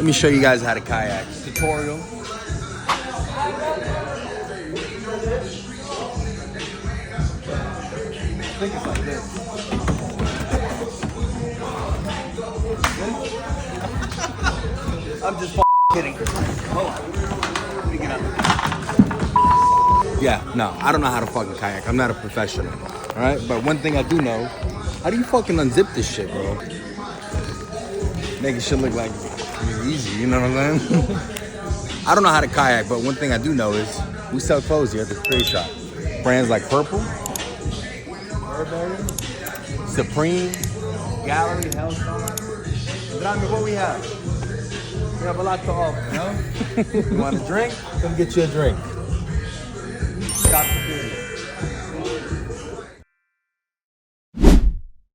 Let me show you guys how to kayak. Tutorial. I think it's like this. I'm just kidding. Hold on. Let me get out. Yeah, no, I don't know how to fucking kayak. I'm not a professional. All right, but one thing I do know, how do you fucking unzip this shit, bro? Make it shit look like easy, you know what I'm saying? I don't know how to kayak, but one thing I do know is we sell clothes here at the thrift shop. Brands like Purple, Burberry, Supreme, Gallery, Hellstar. Drami, what we have? We have a lot to offer, you know? You want a drink? Come get you a drink. Stop the period.